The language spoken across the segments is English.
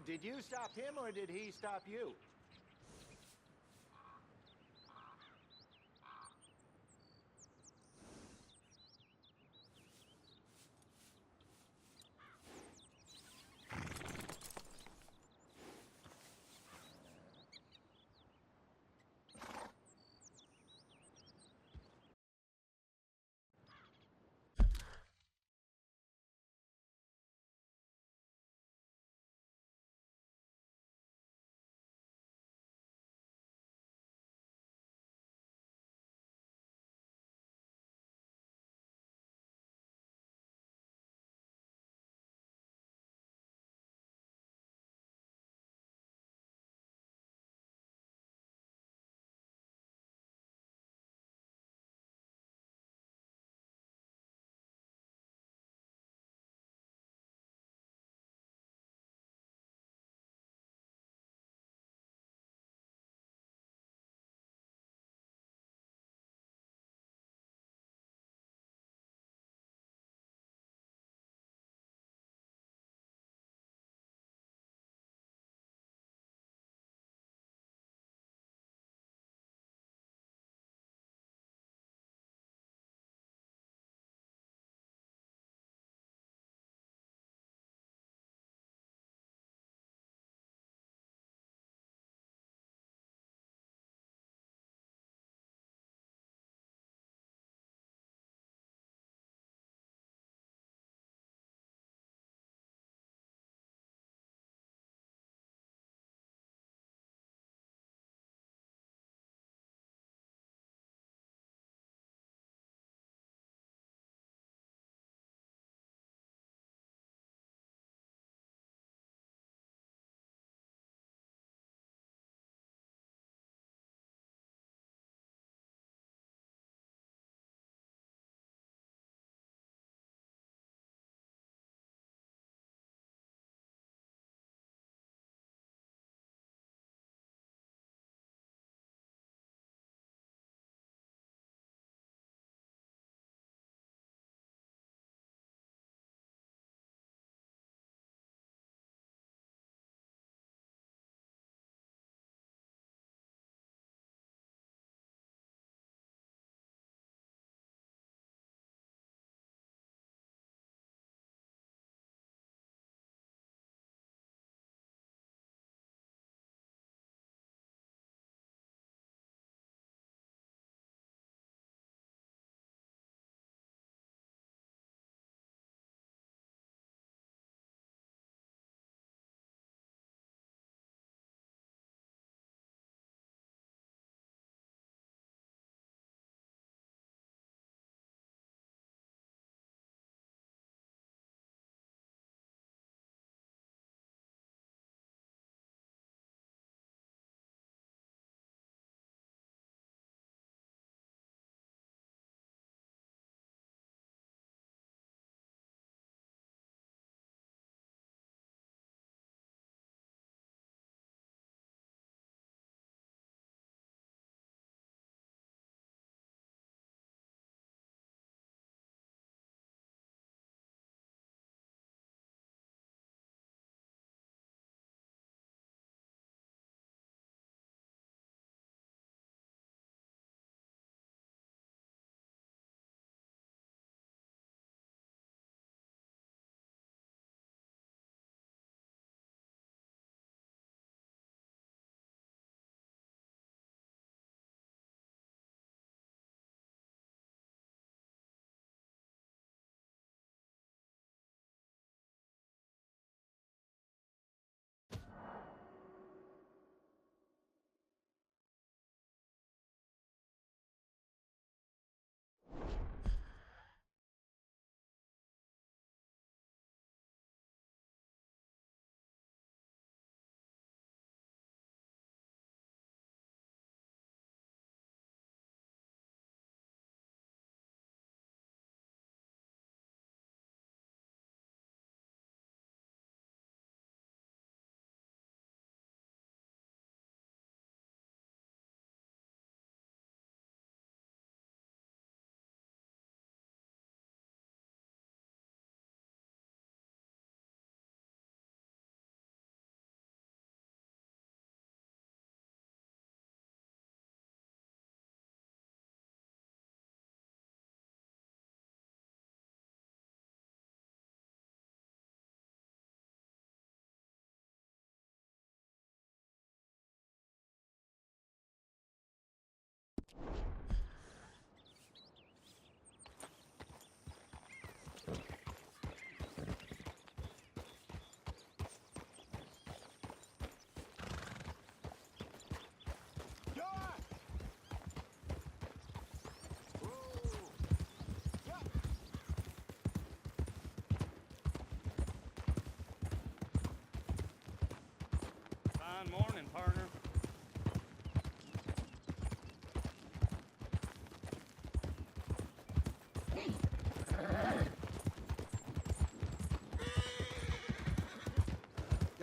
Did you stop him or did he stop you?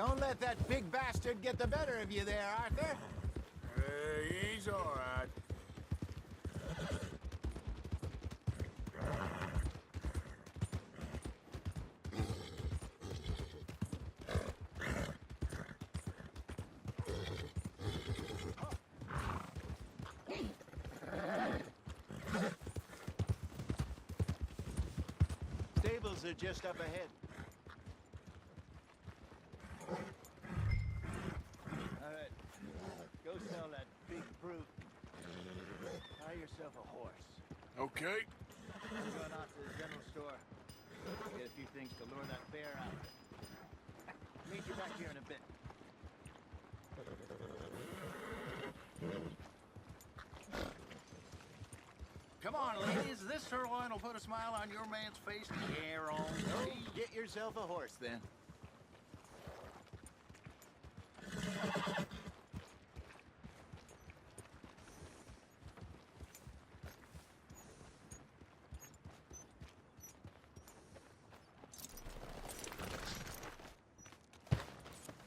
Don't let that big bastard get the better of you there, Arthur. He's all right. Stables are just up ahead. All right, go sell that big brute. Buy yourself a horse. Okay. I'm going out to the general store. Get a few things to lure that bear out. Meet you back here in a bit. Come on, ladies. This sirloin will put a smile on your man's face guarantee. Get yourself a horse, then.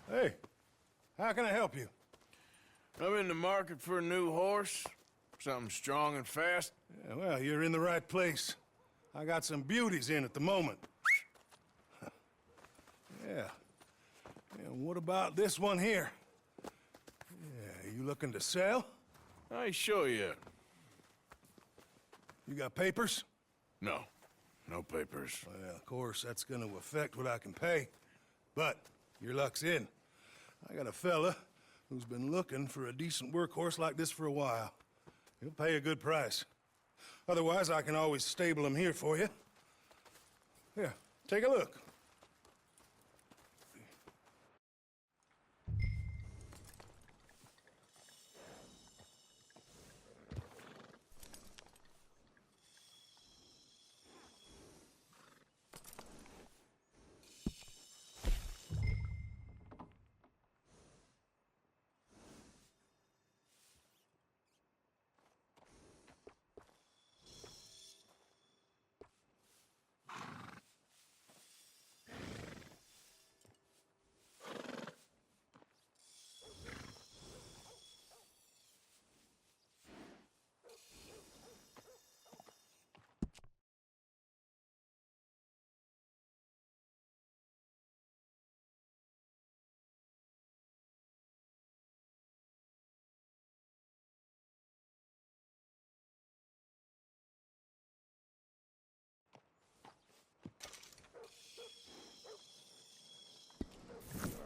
Hey, how can I help you? I'm in the market for a new horse. Something strong and fast. Yeah, well, you're in the right place. I got some beauties in at the moment. Yeah. And what about this one here? Yeah, you looking to sell? I show you. You got papers? No. No papers. Well, of course, that's gonna affect what I can pay. But your luck's in. I got a fella who's been looking for a decent workhorse like this for a while. He'll pay a good price. Otherwise, I can always stable him here for you. Here, take a look.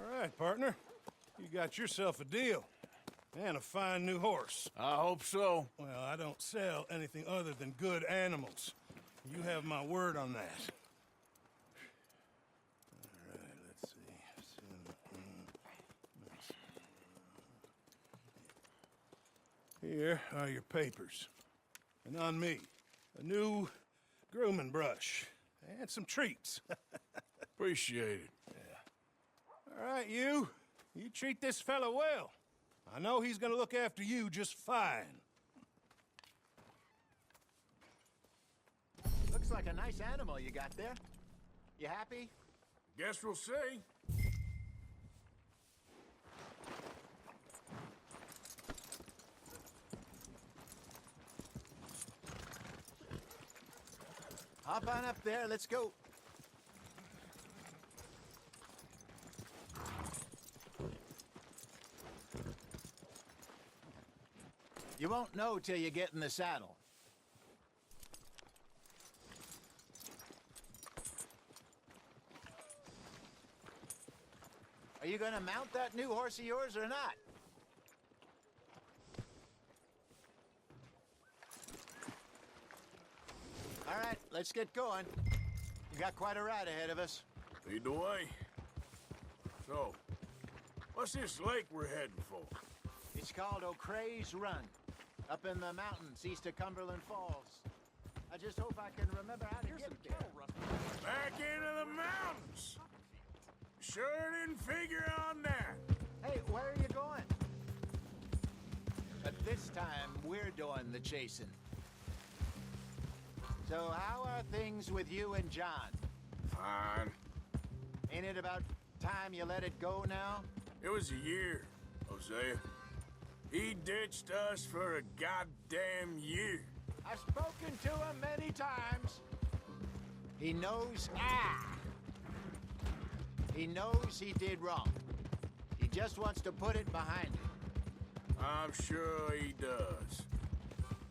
All right, partner. You got yourself a deal. And a fine new horse. I hope so. Well, I don't sell anything other than good animals. You have my word on that. All right, let's see. Here are your papers. And on me, a new grooming brush. And some treats. Appreciate it. All right, you. You treat this fella well. I know he's gonna look after you just fine. Looks like a nice animal you got there. You happy? Guess we'll see. Hop on up there, let's go. You won't know till you get in the saddle. Are you gonna mount that new horse of yours or not? All right, let's get going. We got quite a ride ahead of us. Lead the way. So, what's this lake we're heading for? It's called O'Creagh's Run, up in the mountains east of Cumberland Falls. I just hope I can remember how to get there. Back into the mountains. Sure didn't figure on that. Hey, where are you going? But this time, we're doing the chasing. So how are things with you and John? Fine. Ain't it about time you let it go now? It was a year, Hosea. He ditched us for a goddamn year. I've spoken to him many times. He knows, he knows he did wrong. He just wants to put it behind him. I'm sure he does.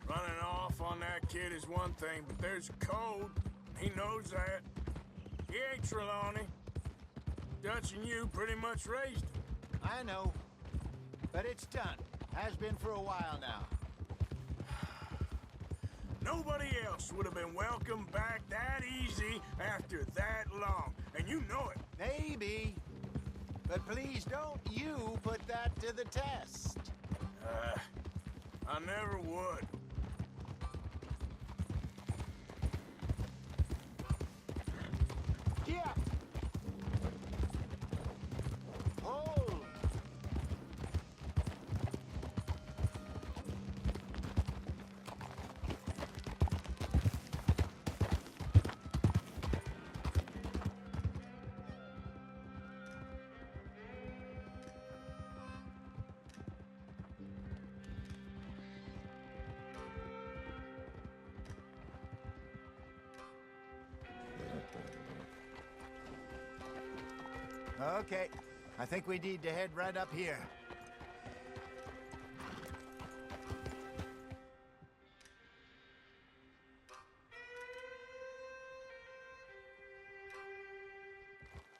Running off on that kid is one thing, but there's a code. He knows that. He ain't Trelawney. Dutch and you pretty much raised him. I know. But it's done. Has been for a while now. Nobody else would have been welcomed back that easy after that long, and you know it. Maybe. But please don't you put that to the test. I never would. Yeah. Hold. Okay, I think we need to head right up here.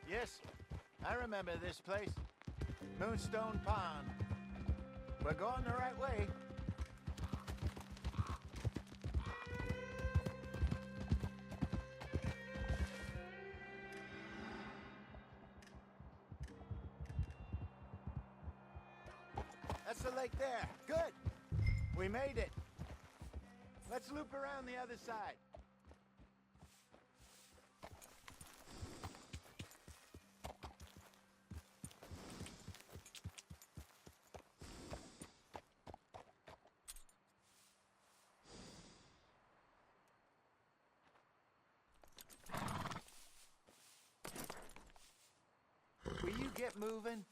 Yes, I remember this place. Moonstone Pond. We're going the right way. That's the lake there. Good. We made it. Let's loop around the other side. Will you get moving?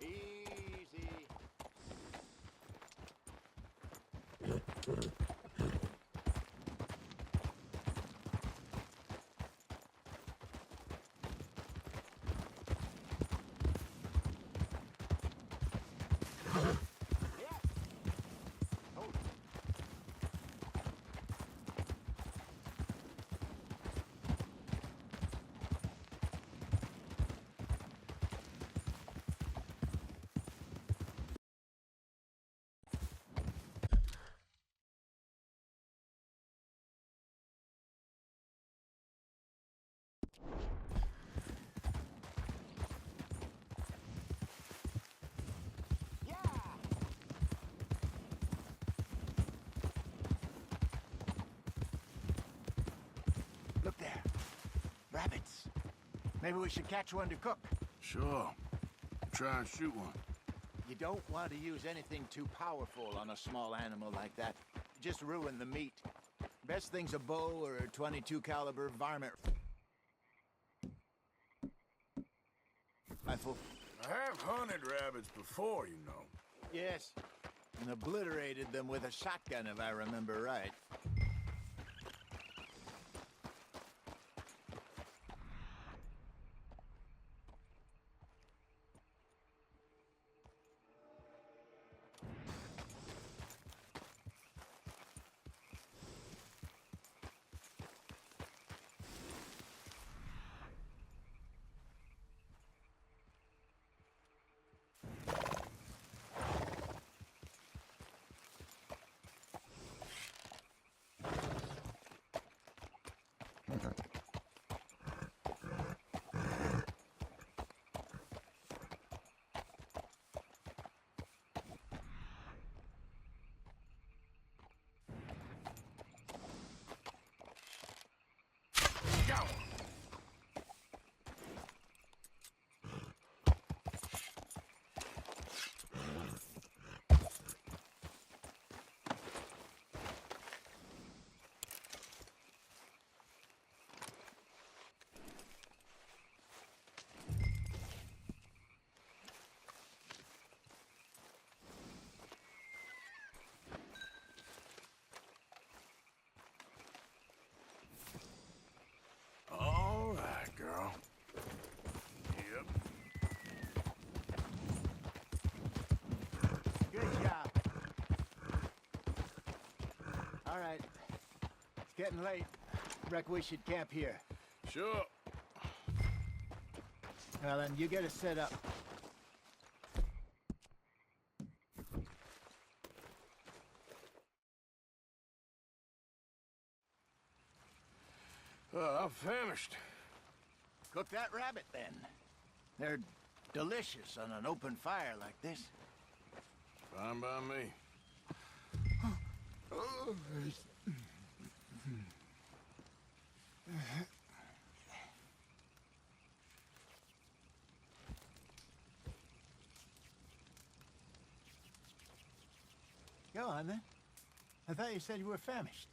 Easy. Yeah. Hold it. Yeah. Look there. Rabbits. Maybe we should catch one to cook. Sure. Try and shoot one. You don't want to use anything too powerful on a small animal like that. Just ruin the meat. Best thing's a bow or a 22 caliber varmint rifle. I have hunted rabbits before, you know. Yes, and obliterated them with a shotgun if I remember right. getting late. Reckon we should camp here. Sure. Well, then, you get us set up. I'm famished. Cook that rabbit, then. They're delicious on an open fire like this. Fine by me. Go on, then. I thought you said you were famished.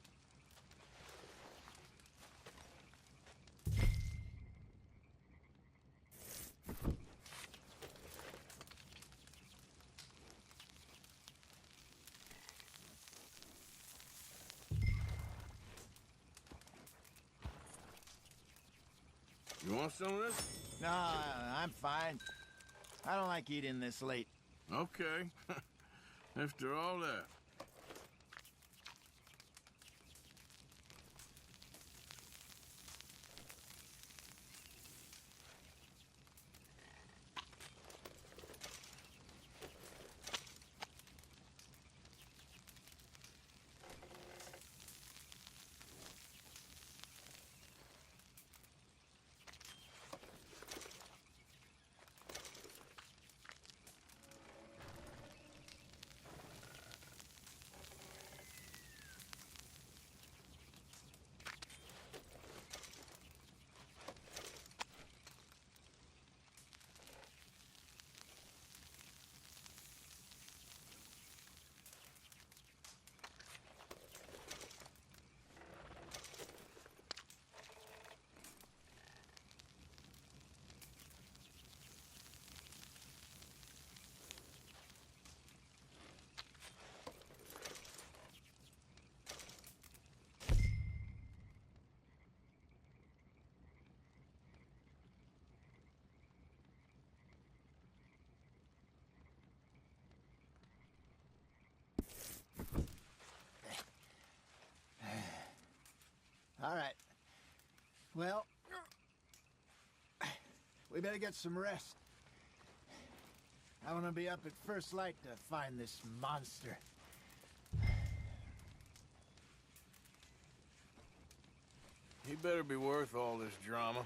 You want some of this? No, I'm fine. I don't like eating this late. Okay. After all that. All right. Well, we better get some rest. I want to be up at first light to find this monster. He better be worth all this drama.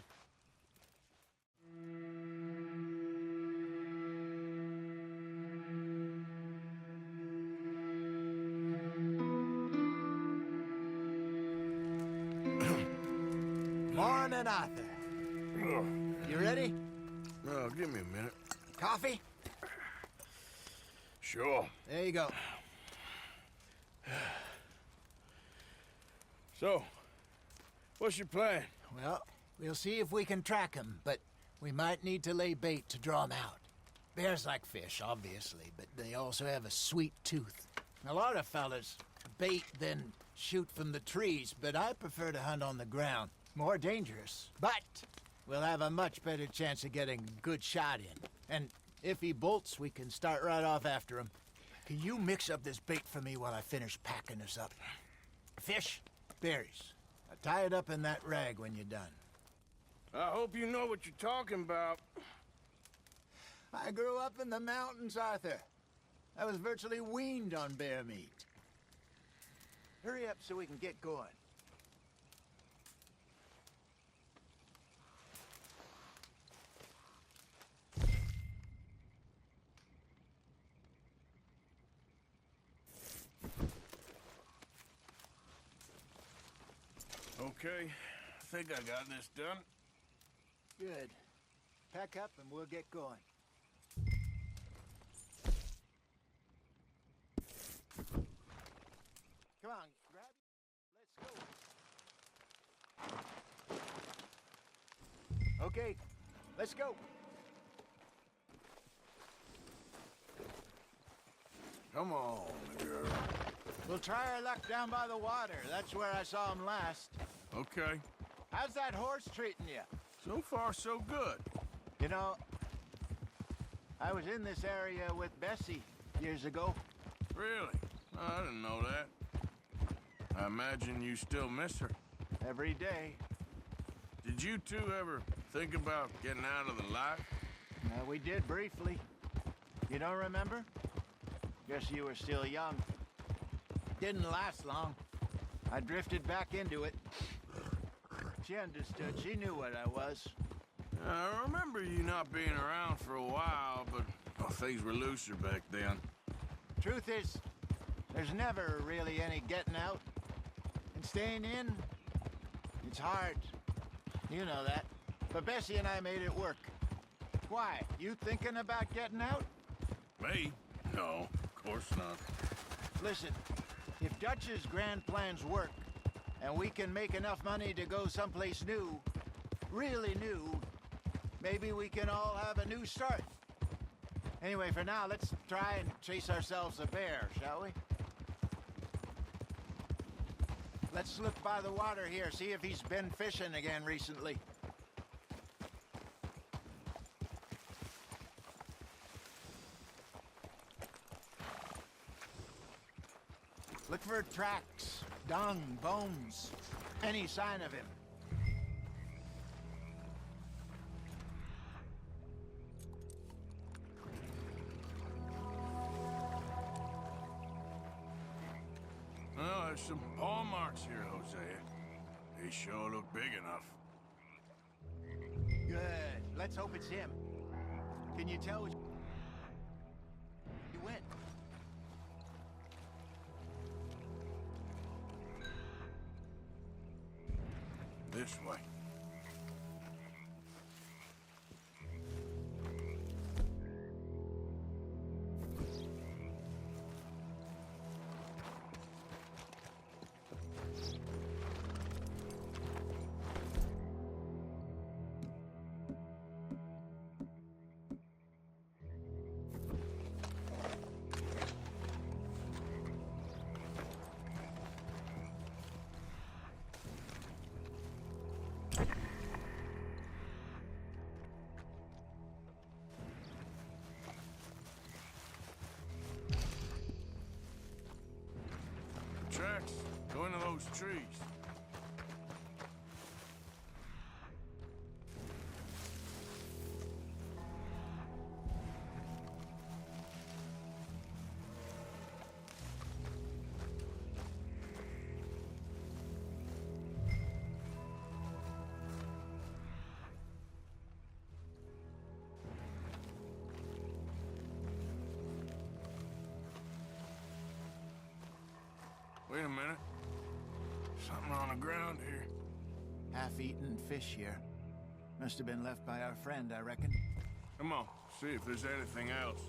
Morning, Arthur. You ready? No, give me a minute. Coffee? Sure. There you go. So, what's your plan? Well, we'll see if we can track him, but we might need to lay bait to draw him out. Bears like fish, obviously, but they also have a sweet tooth. A lot of fellas bait, then shoot from the trees, but I prefer to hunt on the ground. More dangerous, but we'll have a much better chance of getting a good shot in. And if he bolts, we can start right off after him. Can you mix up this bait for me while I finish packing this up? Fish, berries. Tie it up in that rag when you're done. I hope you know what you're talking about. I grew up in the mountains, Arthur. I was virtually weaned on bear meat. Hurry up so we can get going. Okay, I think I got this done. Good. Pack up and we'll get going. Come on, grab it. Let's go. Okay, let's go. Come on, girl. We'll try our luck down by the water. That's where I saw him last. Okay. How's that horse treating you? So far, so good. You know, I was in this area with Bessie years ago. Really? I didn't know that. I imagine you still miss her. Every day. Did you two ever think about getting out of the life? We did briefly. You don't remember? Guess you were still young. Didn't last long. I drifted back into it. She understood. She knew what I was. I remember you not being around for a while, but well, things were looser back then. Truth is, there's never really any getting out. And staying in, it's hard. You know that. But Bessie and I made it work. Why? You thinking about getting out? Me? No, of course not. Listen, if Dutch's grand plans work, and we can make enough money to go someplace new, really new, maybe we can all have a new start. Anyway, for now, let's try and chase ourselves a bear, shall we? Let's look by the water here, see if he's been fishing again recently. Look for tracks, dung, bones, any sign of him. Well, there's some paw marks here, Hosea. They sure look big enough. Good. Let's hope it's him. Can you tell which he went? This way. Tracks go into those trees. Wait a minute. Something on the ground here. Half-eaten fish here. Must have been left by our friend, I reckon. Come on, see if there's anything else.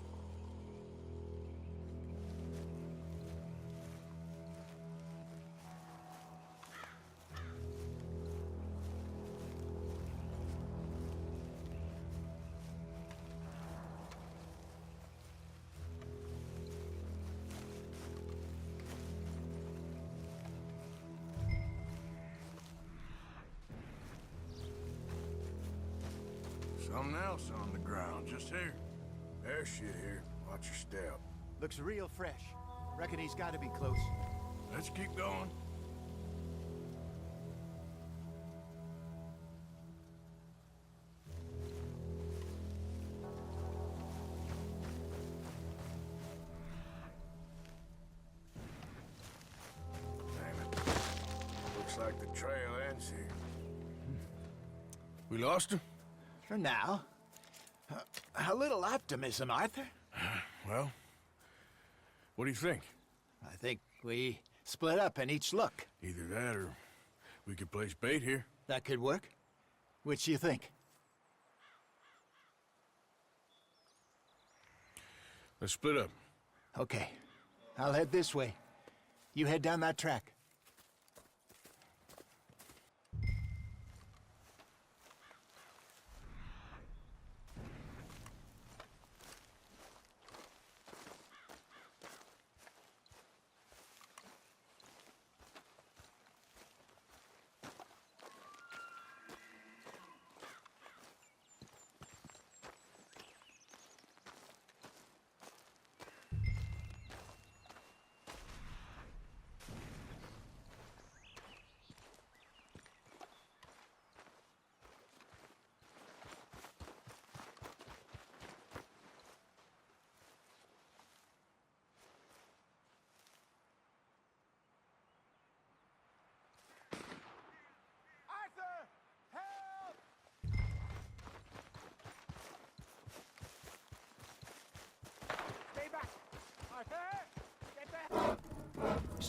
Something else on the ground, just here. There's shit here. Watch your step. Looks real fresh. Reckon he's got to be close. Let's keep going. Damn it. Looks like the trail ends here. We lost him? For now. A little optimism, Arthur. Well, what do you think? I think we split up and each look. Either that or we could place bait here. That could work. Which do you think? Let's split up. Okay. I'll head this way. You head down that track.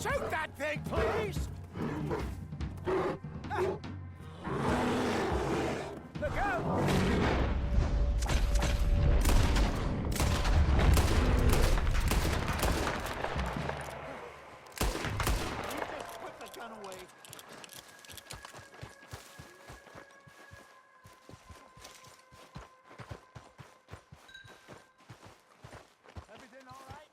Shoot that thing, please! Look out! You just put the gun away. Everything all right?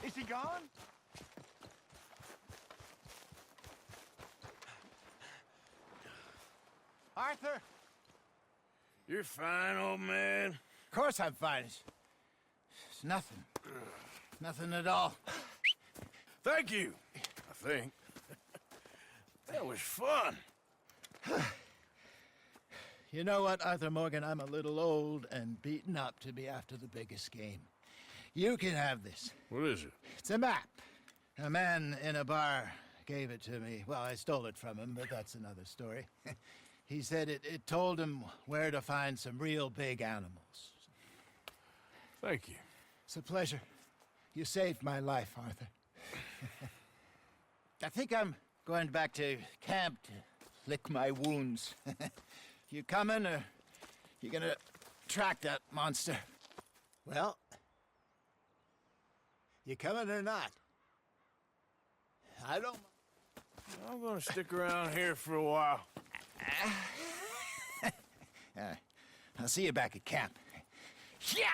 Is he gone? Arthur? You're fine, old man. Of course I'm fine. It's nothing. Nothing at all. Thank you, I think. That was fun. You know what, Arthur Morgan? I'm a little old and beaten up to be after the biggest game. You can have this. What is it? It's a map. A man in a bar gave it to me. Well, I stole it from him, but that's another story. He said it told him where to find some real big animals. Thank you. It's a pleasure. You saved my life, Arthur. I think I'm going back to camp to lick my wounds. You coming, or you gonna track that monster? Well, you coming or not? I don't... I'm gonna stick around here for a while. I'll see you back at camp. Yeah!